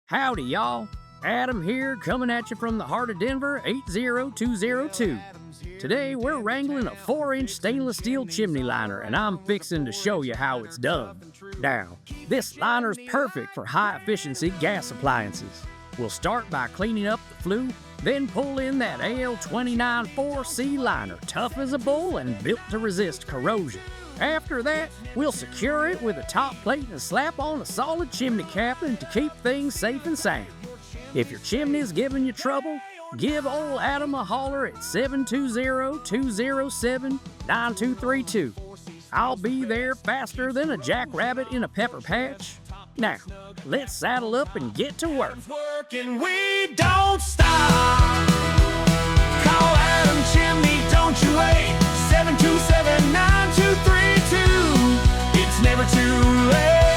Howdy, y'all. Adam here, coming at you from the heart of Denver, 80202. Today, we're wrangling a 4-inch stainless steel chimney liner, and I'm fixing to show you how it's done. Now, this liner's perfect for high-efficiency gas appliances. We'll start by cleaning up the flue, then pull in that AL294C liner, tough as a bull and built to resist corrosion. After that, we'll secure it with a top plate and slap on a solid chimney capping to keep things safe and sound. If your chimney's giving you trouble, give old Adam a holler at 720-207-9232. I'll be there faster than a jackrabbit in a pepper patch. Now, let's saddle up and get to work. Working, we don't stop. Call Adam Chimney, don't you wait. 727-9232. It's never too late.